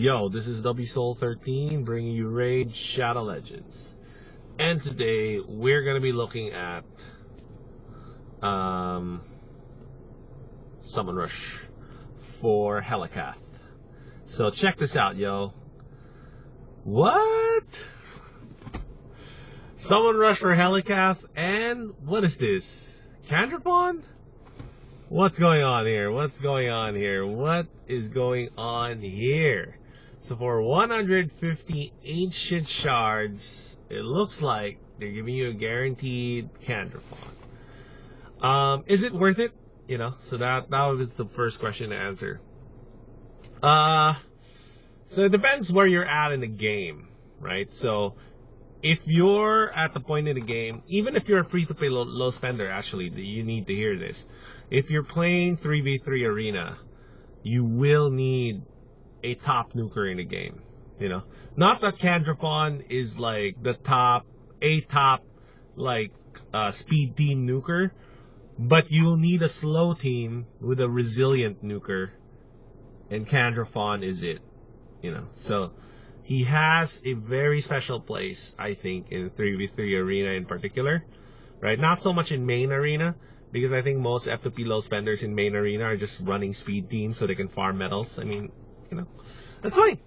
Yo, this is WSoul13 bringing you Raid Shadow Legends. And today we're going to be looking at Summon Rush for Helicath. So check this out, yo. What? Summon Rush for Helicath, and what is this? Candraphon? What's going on here? What's going on here? What is going on here? So for 150 ancient shards, it looks like they're giving you a guaranteed Candraphon. Is it worth it? You know, so that was the first question to answer. So it depends where you're at in the game, right? So if you're at the point in the game, even if you're a free-to-play low spender, actually, you need to hear this. If you're playing 3v3 arena, you will need a top nuker in the game. You know, not that Kandraphon is like the top speed team nuker, but you'll need a slow team with a resilient nuker, and Kandraphon is it. You know, so he has a very special place, I think, in 3v3 arena in particular, right? Not so much in main arena, because I think most F2P low spenders in main arena are just running speed teams so they can farm medals. I mean, you know, that's fine.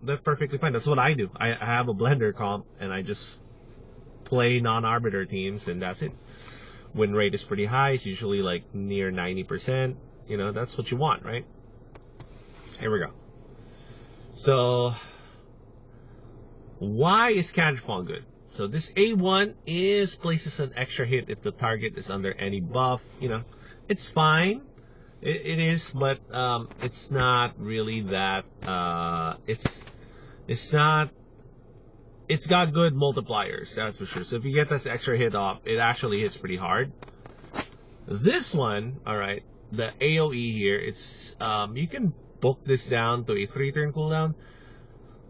That's perfectly fine. That's what I do. I have a blender comp, and I just play non-arbiter teams, and that's it. Win rate is pretty high. It's usually like near 90%. You know, that's what you want, right? Here we go. So, why is Candraphon good? So this A1 places an extra hit if the target is under any buff. You know, it's fine. It is, but it's not really that. It's got good multipliers, that's for sure. So if you get this extra hit off, it actually hits pretty hard. This one, all right, the AOE here, it's you can book this down to a 3-turn cooldown.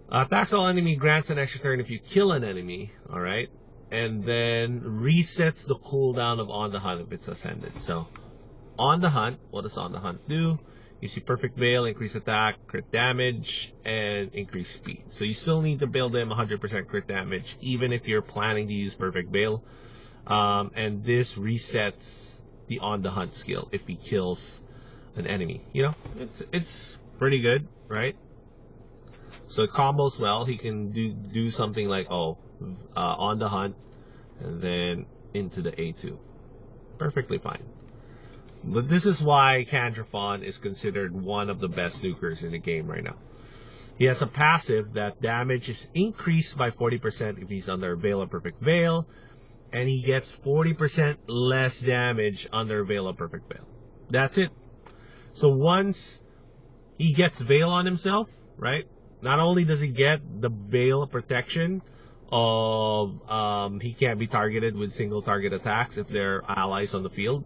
Attacks all enemy, grants an extra turn if you kill an enemy, alright? And then resets the cooldown of On the Hunt if it's ascended. So, On the Hunt, what does On the Hunt do? Gives you Perfect Veil, increase attack, crit damage, and increase speed. So you still need to build them 100% crit damage, even if you're planning to use Perfect Veil. And this resets the On the Hunt skill if he kills an enemy. You know, it's pretty good, right? So it combos well. He can do something like, On the Hunt, and then into the A2. Perfectly fine. But this is why Candraphon is considered one of the best nukers in the game right now. He has a passive that damage is increased by 40% if he's under Veil or Perfect Veil, and he gets 40% less damage under Veil or Perfect Veil. That's it. So once he gets Veil on himself, right? Not only does he get the Veil protection of he can't be targeted with single target attacks if there are allies on the field.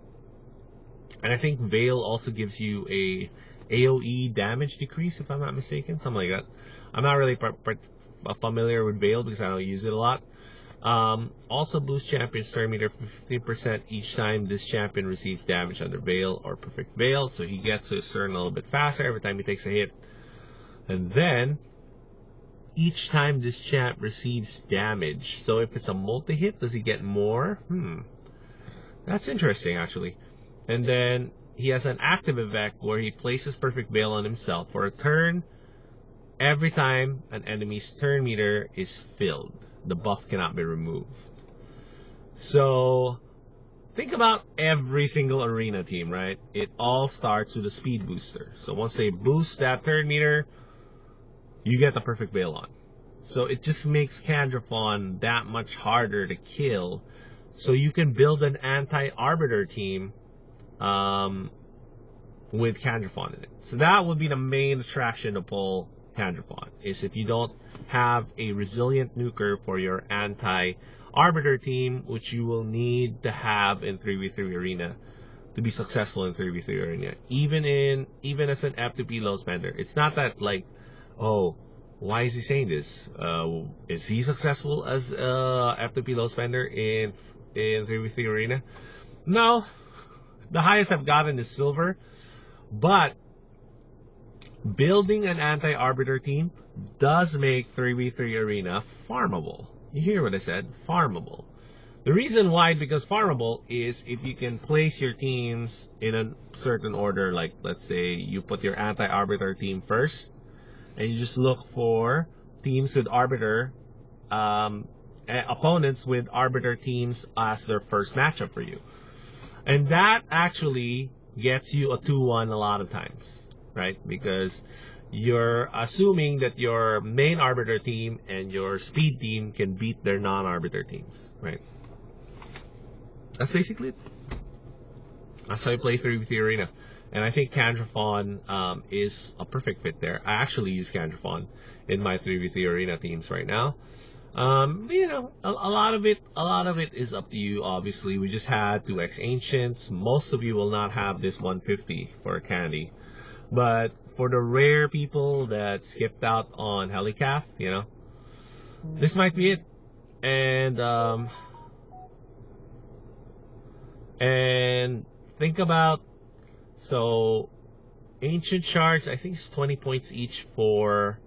And I think Veil also gives you a AOE damage decrease, if I'm not mistaken. Something like that. I'm not really familiar with Veil because I don't use it a lot. Also boosts champion's turn meter for 15% each time this champion receives damage under Veil or Perfect Veil. So he gets to his turn a little bit faster every time he takes a hit. And then, each time this champ receives damage, so if it's a multi-hit, does he get more? That's interesting, actually. And then, he has an active effect where he places Perfect Veil on himself for a turn every time an enemy's turn meter is filled. The buff cannot be removed. So, think about every single arena team, right? It all starts with a speed booster. So once they boost that turn meter, you get the Perfect Veil on. So it just makes Candraphon that much harder to kill. So you can build an anti-arbiter team with Candraphon in it. So that would be the main attraction to pull Candraphon, is if you don't have a resilient nuker for your anti-arbiter team, which you will need to have in 3v3 arena to be successful in 3v3 arena. Even as an F2P low spender. It's not that like, why is he saying this? Is he successful as F2P low spender in 3v3 arena? No. The highest I've gotten is silver. But building an anti-arbiter team does make 3v3 arena farmable. You hear what I said? Farmable. The reason why, because farmable, is if you can place your teams in a certain order, like let's say you put your anti-arbiter team first, and you just look for teams with arbiter, opponents with arbiter teams as their first matchup for you. And that actually gets you a 2-1 a lot of times, right? Because you're assuming that your main arbiter team and your speed team can beat their non-arbiter teams, right? That's basically it. That's how you play 3v3 arena. And I think Candraphon is a perfect fit there. I actually use Candraphon in my 3v3 arena teams right now. You know, a lot of it is up to you. Obviously, we just had 2x Ancients. Most of you will not have this 150 for a candy. But for the rare people that skipped out on Helicath, you know, this might be it. And think about, so Ancient Shards, I think it's 20 points each for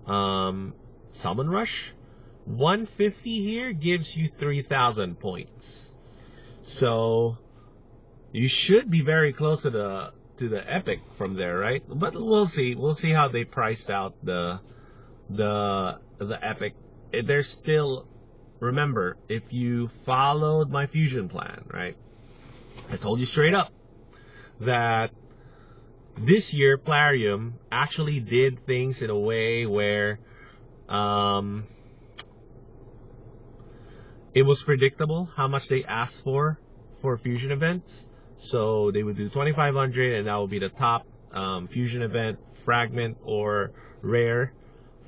Summon Rush. 150 here gives you 3,000 points. So you should be very close to the epic from there, right? But we'll see. We'll see how they priced out the epic. There's still, remember, if you followed my fusion plan, right? I told you straight up that this year Plarium actually did things in a way where it was predictable how much they asked for fusion events. So they would do 2,500, and that would be the top fusion event, fragment or rare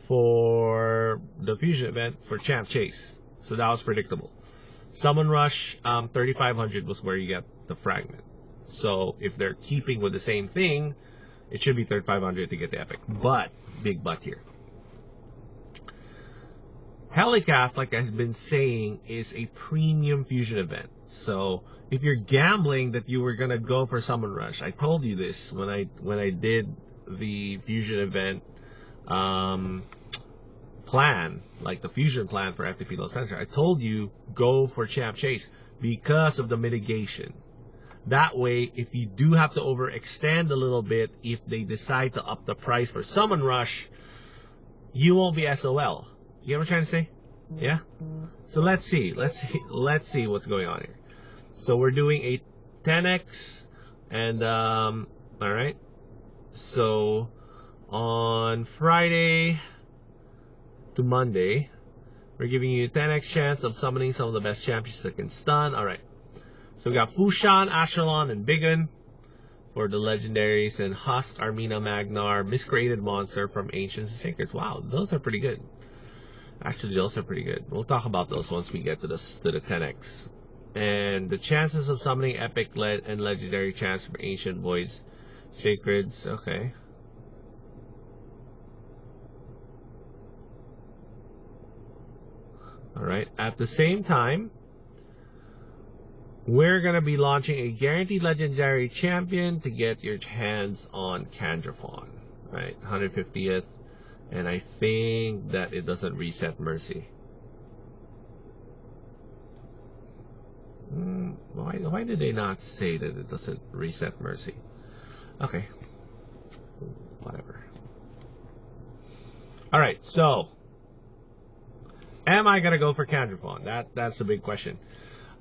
for the fusion event for Champ Chase. So that was predictable. Summon Rush, 3,500 was where you get the fragment. So if they're keeping with the same thing, it should be 3,500 to get the epic. But, big but here. Helicath, like I've been saying, is a premium fusion event. So if you're gambling that you were gonna go for Summon Rush, I told you this when I did the fusion event plan, like the fusion plan for F2P Los Angeles. I told you go for Champ Chase because of the mitigation. That way, if you do have to overextend a little bit, if they decide to up the price for Summon Rush, you won't be SOL. You know what I'm trying to say? Yeah? So let's see what's going on here. So we're doing a 10x, and alright. So on Friday to Monday, we're giving you a 10x chance of summoning some of the best champions that can stun. Alright. So we got Fushan, Asherlon, and Bigun for the legendaries, and Husk, Armina, Magnar, Miscreated Monster from Ancients and Sacreds. Wow, those are pretty good. Actually, those are pretty good. We'll talk about those once we get to the 10x. And the chances of summoning epic and legendary chance for Ancient Voids, Sacreds. Okay. Alright, at the same time, we're going to be launching a guaranteed legendary champion to get your hands on Candraphon. Right, 150th. And I think that it doesn't reset Mercy. Why did they not say that it doesn't reset Mercy? Okay. Whatever. Alright, so am I gonna go for Candraphon? That's a big question.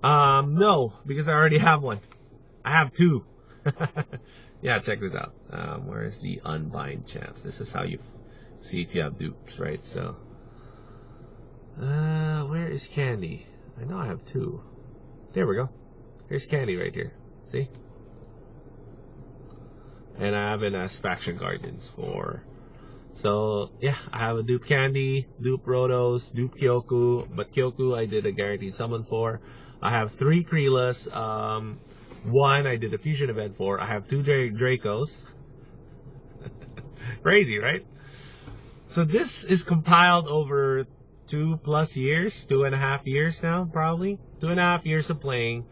No, because I already have one. I have two. Yeah, check this out. Where's the unbind champs? This is how you see if you have dupes, right? So where is Candy? I know I have two. There we go. Here's Candy right here. See? And I have an as Faction Guardians for. So yeah, I have a dupe Candy, dupe Rotos, dupe Kyoku, but Kyoku I did a guaranteed summon for. I have 3 Kreelas, one I did a fusion event for. I have 2 Dracos. Crazy, right? So this is compiled over 2+ years, 2.5 years now, probably 2.5 years of playing,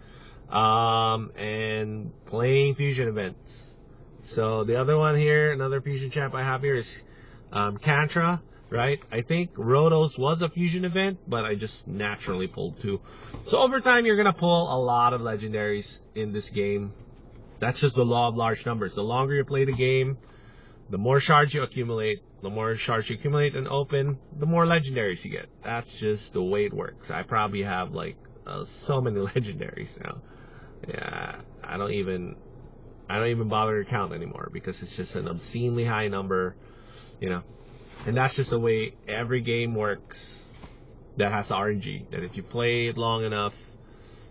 and playing fusion events So the other one here, another fusion champ I have here is Cantra, right? I think Rotos was a fusion event, but I just naturally pulled 2. So over time, you're gonna pull a lot of legendaries in this game. That's just the law of large numbers. The longer you play the game, the more shards you accumulate. The more shards you accumulate and open, the more legendaries you get. That's just the way it works. I probably have like so many legendaries now. Yeah, I don't even bother to count anymore because it's just an obscenely high number, you know. And that's just the way every game works that has RNG. That if you play it long enough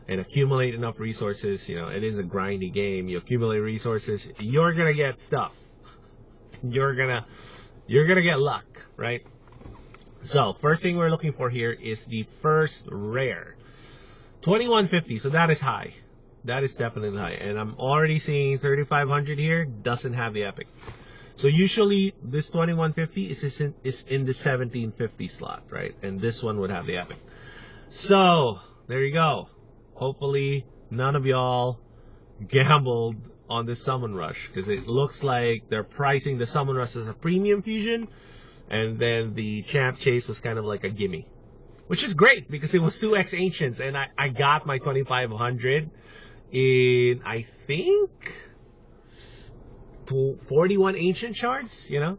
and accumulate enough resources, you know, it is a grindy game. You accumulate resources, you're gonna get stuff. You're gonna get luck, right? So first thing we're looking for here is the first rare, 2150. So that is high. That is definitely high. And I'm already seeing 3500 here doesn't have the epic. So usually this 2150 is in the 1750 slot, right? And this one would have the epic. So there you go. Hopefully none of y'all gambled on this summon rush, because it looks like they're pricing the summon rush as a premium fusion, and then the champ chase was kind of like a gimme, which is great because it was 2x ancients, and I got my 2500 in, I think, 41 ancient shards, you know.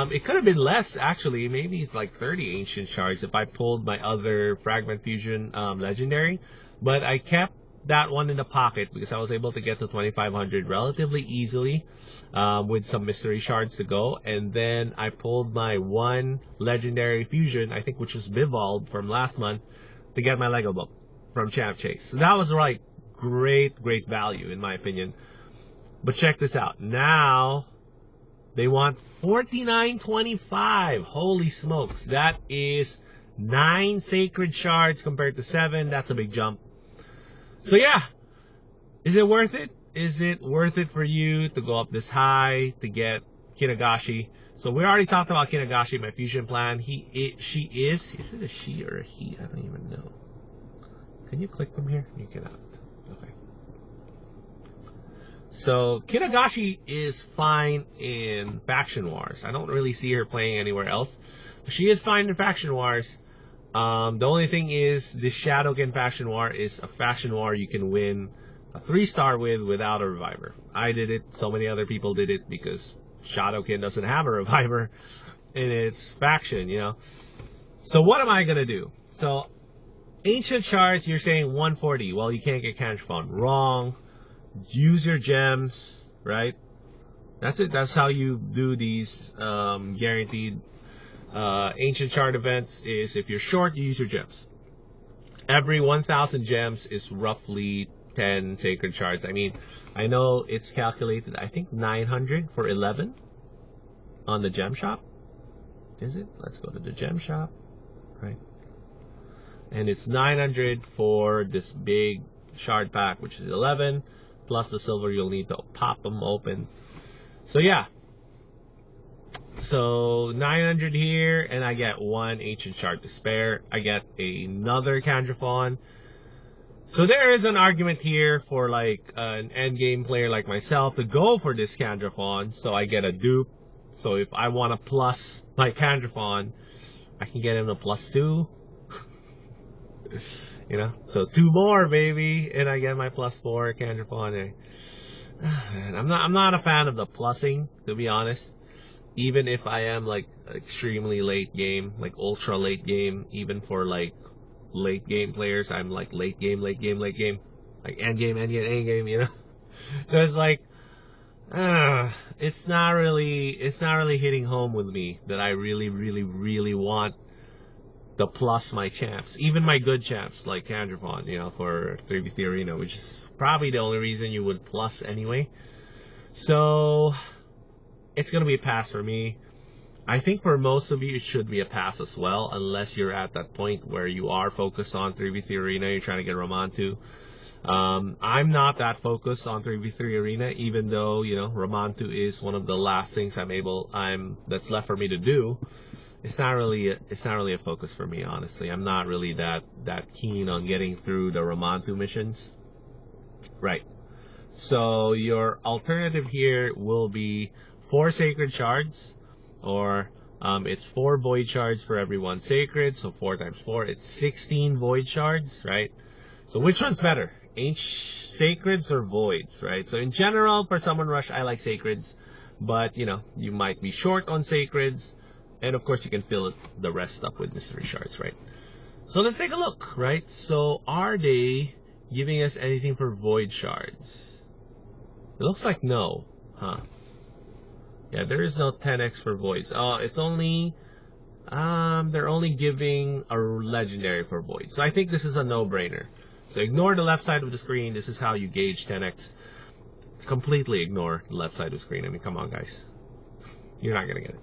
It could have been less, actually, maybe like 30 ancient shards if I pulled my other fragment fusion legendary, but I kept that one in the pocket because I was able to get to 2500 relatively easily with some mystery shards to go. And then I pulled my one legendary fusion, I think, which was Bivald from last month, to get my Lego book from Champ Chase. So that was like great value in my opinion. But check this out. Now they want 4925. Holy smokes. That is 9 sacred shards compared to 7. That's a big jump. So yeah, is it worth it? Is it worth it for you to go up this high to get Kinagashi? So we already talked about Kinagashi, my fusion plan. She is it a she or a he? I don't even know. Can you click from here? You cannot. Okay. So Kinagashi is fine in Faction Wars. I don't really see her playing anywhere else. But she is fine in Faction Wars. The only thing is, this Shadowkin Faction War is a Faction War you can win a 3-star with without a reviver. I did it, so many other people did it because Shadowkin doesn't have a reviver in its faction, you know. So what am I gonna do? So, Ancient Shards, you're saying 140. Well, you can't get Candraphon. Wrong. Use your gems, right? That's it. That's how you do these guaranteed ancient shard events. Is if you're short, you use your gems. Every 1000 gems is roughly 10 sacred shards. I mean, I know it's calculated, I think 900 for 11 on the gem shop. Is it? Let's go to the gem shop, right? And it's 900 for this big shard pack, which is 11 plus the silver you'll need to pop them open. So yeah, so 900 here, and I get 1 ancient shard to spare. I get another Candraphon. So there is an argument here for like an end game player like myself to go for this Candraphon, so I get a dupe. So if I want to plus my Candraphon, I can get him a +2. You know, so 2 more, baby, and I get my +4 Candraphon. I'm not a fan of the plussing, to be honest. Even if I am like extremely late game, like ultra late game, even for like late game players, I'm like late game, like end game, you know. So it's like, it's not really hitting home with me that I really want to plus my champs, even my good champs like Kandraphon, you know, for 3v3 Arena, which is probably the only reason you would plus anyway. So it's gonna be a pass for me. I think for most of you it should be a pass as well, unless you're at that point where you are focused on 3v3 Arena, you're trying to get Ramantu. I'm not that focused on 3v3 Arena, even though, you know, Ramantu is one of the last things that's left for me to do. It's not really a focus for me, honestly. I'm not really that keen on getting through the Ramantu missions. Right. So your alternative here will be 4 sacred shards, or it's 4 void shards for every 1 sacred. So 4 times 4, it's 16 void shards, right? So which one's better? Sacreds or voids, right? So in general, for Summon Rush, I like sacreds, but you know, you might be short on sacreds, and of course you can fill the rest up with mystery shards, right? So let's take a look, right? So are they giving us anything for void shards? It looks like no, huh? Yeah, there is no 10x for voids. Oh, it's only, they're only giving a legendary for voids. So I think this is a no-brainer. So ignore the left side of the screen. This is how you gauge 10x. Completely ignore the left side of the screen. I mean, come on, guys. You're not gonna get it.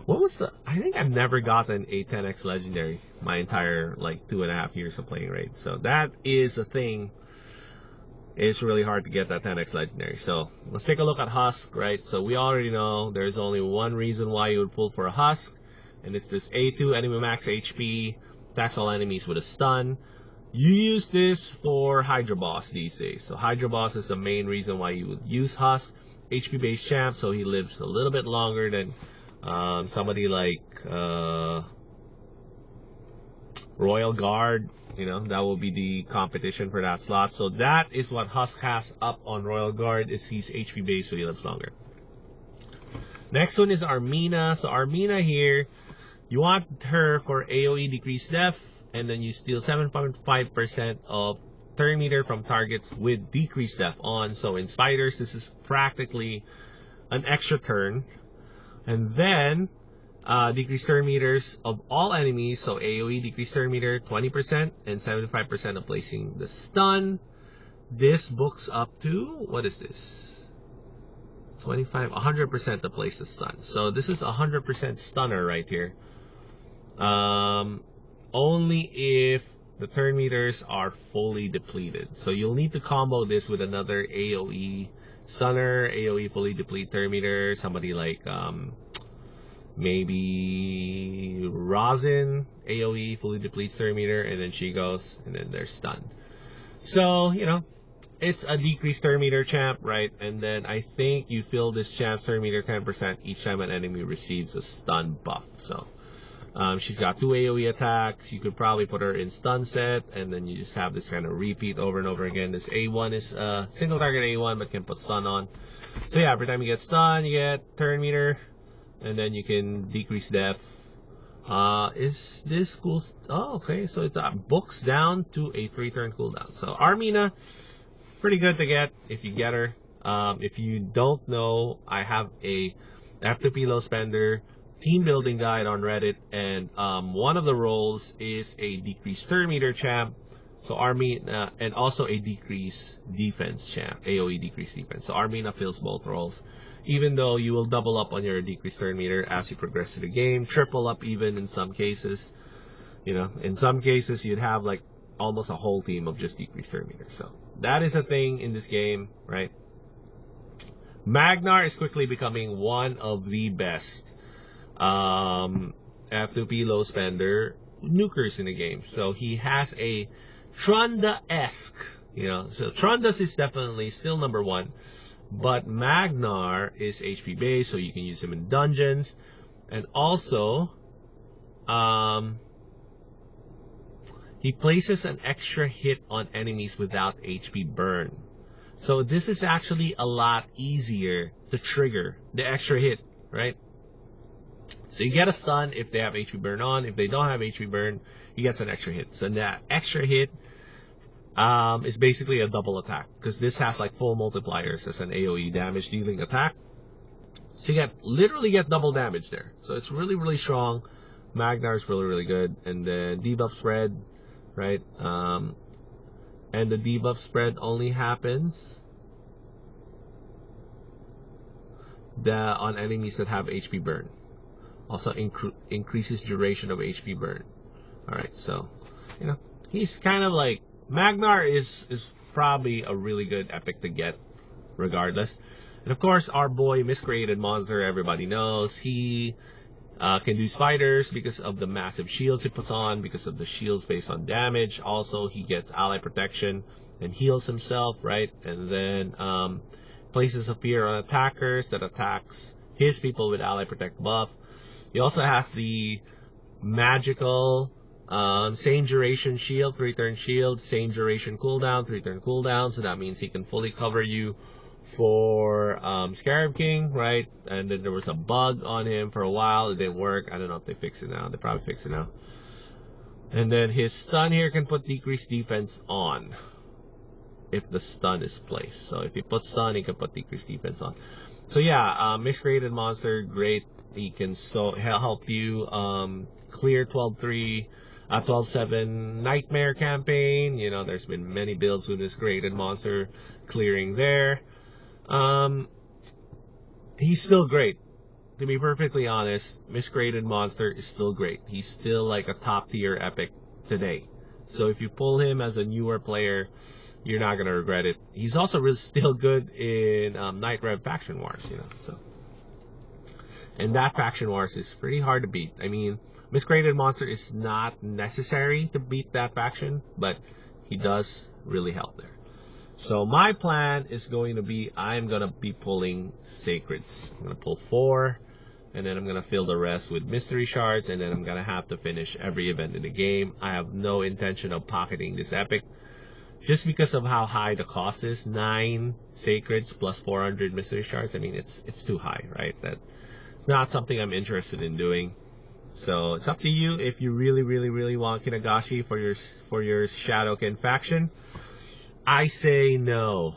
What was the... I think I've never gotten a 10x legendary my entire, like, 2.5 years of playing Raid. So that is a thing. It's really hard to get that 10x legendary. So let's take a look at Husk, right? So we already know there's only one reason why you would pull for a Husk, and it's this A2 enemy max HP, attacks all enemies with a stun. You use this for Hydra Boss these days. So Hydra Boss is the main reason why you would use Husk. HP based champ, so he lives a little bit longer than somebody like Royal Guard. You know, that will be the competition for that slot. So that is what Husk has up on Royal Guard, is he's HP based, so he lives longer. Next one is Armina. So Armina here, you want her for AoE decreased def, and then you steal 7.5% of turn meter from targets with decreased def on. So in Spiders, this is practically an extra turn. And then decreased turn meters of all enemies, so AoE decreased turn meter 20% and 75% of placing the stun. This books up to, what is this? 100% to place the stun. So this is 100% stunner right here. Only if the turn meters are fully depleted. So you'll need to combo this with another AoE stunner, AoE fully deplete turn meter, somebody like maybe Rosin, AoE fully depletes turn meter, and then she goes, and then they're stunned. So, you know, it's a decreased turn meter champ, right? And then I think you fill this champ's turn meter 10% each time an enemy receives a stun buff. So she's got 2 AoE attacks. You could probably put her in stun set, and then you just have this kind of repeat over and over again. This A1 is single target A1, but can put stun on. So yeah, every time you get stun, you get turn meter, and then you can decrease def. Is this cool? Oh, okay. So it books down to a 3-turn cooldown. So Armina, pretty good to get if you get her. If you don't know, I have a F2P low spender team building guide on Reddit, and one of the roles is a decreased turn meter champ. So Armina, and also a decreased defense champ, AoE decreased defense. So Armina fills both roles, even though you will double up on your decreased turn meter as you progress through the game, triple up even in some cases. You know, in some cases you'd have like almost a whole team of just decreased turn meter. So that is a thing in this game, right? Magnar is quickly becoming one of the best F2P low spender nukers in the game. So he has a Trunda-esque, you know, so Trundas is definitely still number 1, but Magnar is HP based, so you can use him in dungeons, and also he places an extra hit on enemies without HP burn. So this is actually a lot easier to trigger the extra hit, right? So you get a stun if they have HP burn on. If they don't have HP burn, he gets an extra hit. So that extra hit is basically a double attack, because this has like full multipliers as an AoE damage dealing attack. So you literally get double damage there. So it's really, really strong. Magnar is really, really good. And then debuff spread, right? And the debuff spread only happens on enemies that have HP burn. Also increases duration of HP burn. Alright, so, you know, he's kind of like, Magnar is probably a really good epic to get, regardless. And of course, our boy Miscreated Monster, everybody knows, he Can do spiders because of the massive shields he puts on, because of the shields based on damage. Also, he gets ally protection and heals himself, right? And then places of fear on attackers that attacks his people with ally protect buff. He also has the magical same duration shield, 3-turn shield, same duration cooldown, 3-turn cooldown. So that means he can fully cover you for Scarab King, right? And then there was a bug on him for a while. It didn't work. I don't know if they fixed it now. They probably fixed it now. And then his stun here can put decreased defense on if the stun is placed. So if he puts stun, he can put decreased defense on. So yeah, miscreated monster, great. He can help you clear 12-3, 12-7 Nightmare campaign. You know, there's been many builds with this created monster clearing there. He's still great. To be perfectly honest, miscreated monster is still great. He's still like a top tier epic today. So if you pull him as a newer player, you're not gonna regret it. He's also really still good in Night Rev Faction Wars, you know. So, and that Faction Wars is pretty hard to beat. I mean, miscreated monster is not necessary to beat that faction, but he does really help there. So my plan is going to be, I'm going to be pulling Sacreds. I'm going to pull 4, and then I'm going to fill the rest with Mystery Shards, and then I'm going to have to finish every event in the game. I have no intention of pocketing this epic, just because of how high the cost is. 9 Sacreds plus 400 Mystery Shards. I mean, it's too high, right? That's not something I'm interested in doing. So it's up to you if you really want Kinagashi for your Shadowkin faction. I say no.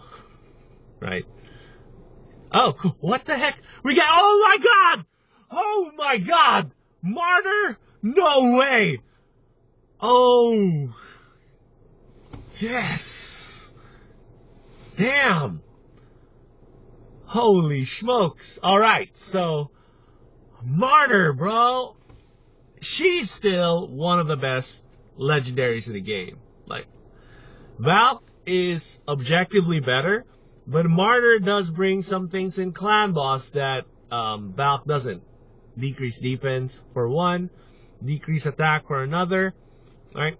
Right? Oh, what the heck? We got, oh my god! Oh my god! Martyr? No way! Oh. Yes! Damn! Holy smokes. Alright, so Martyr, bro. She's still one of the best legendaries in the game. Like, Valk is objectively better, but Martyr does bring some things in Clan Boss that Valk doesn't. Decrease defense for one, decrease attack for another. Alright?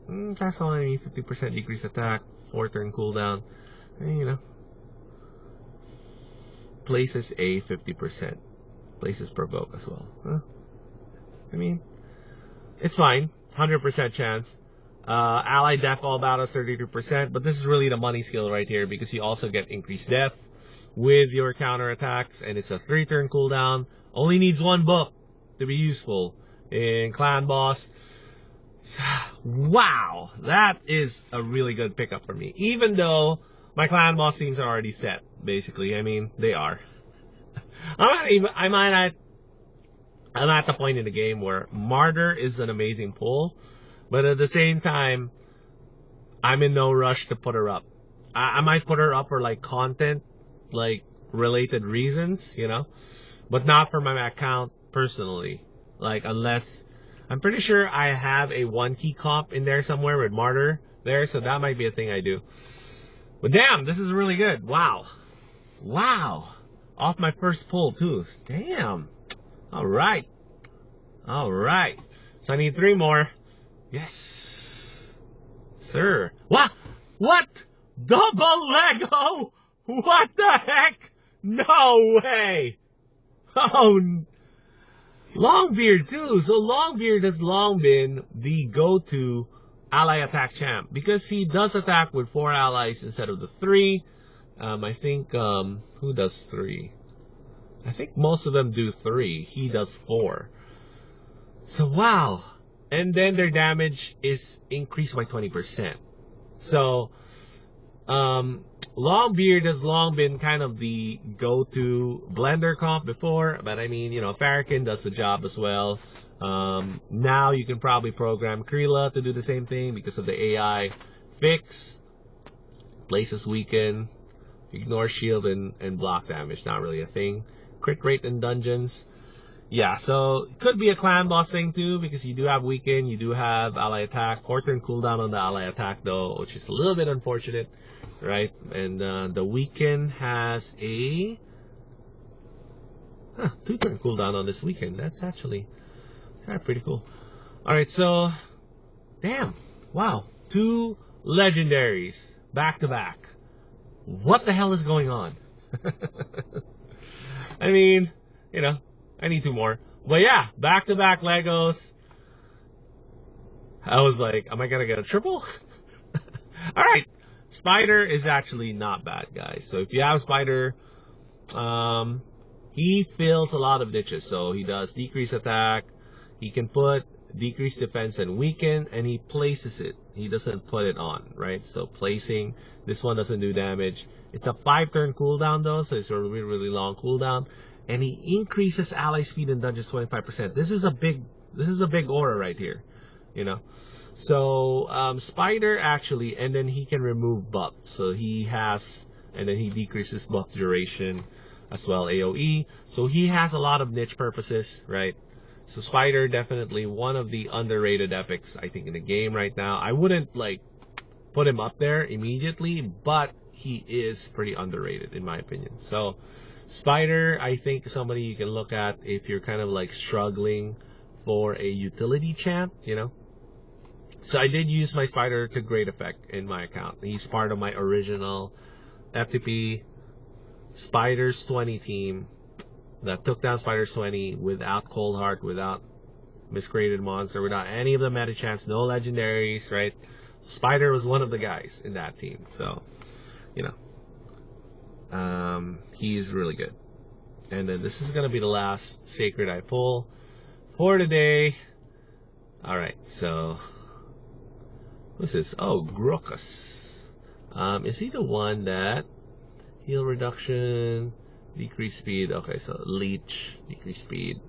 That's only 50% decrease attack, 4-turn cooldown. And, you know. Places a 50%. Places provoke as well. Huh? I mean, it's fine. 100% chance. Ally death all battles 32%, but this is really the money skill right here because you also get increased death with your counter attacks, and it's a 3-turn cooldown. Only needs 1 book to be useful in Clan Boss. Wow, that is a really good pickup for me. Even though my Clan Boss teams are already set, basically. I mean, they are. I'm at the point in the game where Martyr is an amazing pull, but at the same time, I'm in no rush to put her up. I might put her up for like content, like related reasons, you know, but not for my account personally. Like, unless, I'm pretty sure I have a 1-key comp in there somewhere with Martyr there, so that might be a thing I do. But damn, this is really good. Wow. Wow. Off my first pull too. Damn. Alright. Alright. So I need 3 more. Yes. Sir. What? What? Double Lego? What the heck? No way. Oh. Longbeard too. So Longbeard has long been the go-to ally attack champ because he does attack with 4 allies instead of the 3. I think, who does 3? I think most of them do 3. He does 4. So, wow. And then their damage is increased by 20%. So, Longbeard has long been kind of the go-to blender comp before. But I mean, you know, Farrakhan does the job as well. Now you can probably program Krila to do the same thing because of the AI fix. Places weaken. Ignore shield and block damage. Not really a thing. Crit rate in dungeons. Yeah, so it could be a Clan Boss thing too, because you do have weaken, you do have ally attack, 4-turn cooldown on the ally attack though, which is a little bit unfortunate, right? And the weaken has a Huh, 2-turn cooldown on this weekend. That's actually kind of pretty cool. Alright, so, damn, wow, 2 legendaries back to back. What the hell is going on? I mean, you know, I need 2 more. But yeah, back to back Legos. I was like, am I gonna get a triple? Alright, Spider is actually not bad, guys. So if you have Spider, he fills a lot of niches. So he does decrease attack, he can put decrease defense and weaken, and he places it. He doesn't put it on, right? So placing, this one doesn't do damage. It's a 5-turn cooldown though, so it's a really, really long cooldown. And he increases ally speed in dungeons 25%. This is a big aura right here, you know. So Spider actually, and then he can remove buff. So he has, and then he decreases buff duration as well, AoE. So he has a lot of niche purposes, right? So Spider, definitely one of the underrated epics, I think, in the game right now. I wouldn't like put him up there immediately, but he is pretty underrated in my opinion. So Spider, I think somebody you can look at if you're kind of like struggling for a utility champ, you know. So I did use my Spider to great effect in my account. He's part of my original F2P Spiders 20 team that took down Spiders 20 without Cold Heart, without Miscreated Monster, without any of the meta champs, no legendaries, right? Spider was one of the guys in that team. So, you know, he's really good. And then this is going to be the last Sacred I pull for today. Alright, so what's this? Oh, Grokus. Is he the one that heal reduction, decrease speed? Okay, so leech, decrease speed,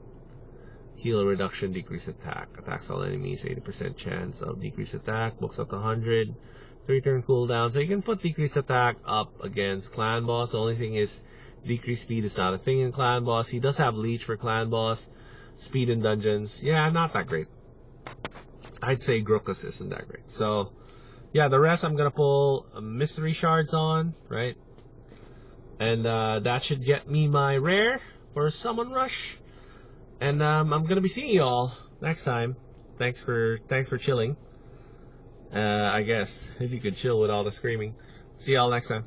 heal reduction, decrease attack. Attacks all enemies, 80% chance of decrease attack, books up to 100, 3-turn cooldown. So you can put decreased attack up against clan boss. The only thing is decreased speed is not a thing in clan boss. He does have leech for clan boss, speed in dungeons. Yeah, not that great. I'd say Grokus isn't that great. So yeah, the rest I'm gonna pull mystery shards on, right? And that should get me my rare for Summon Rush. And I'm gonna be seeing you all next time. Thanks for chilling. I guess if you could chill with all the screaming. See y'all next time.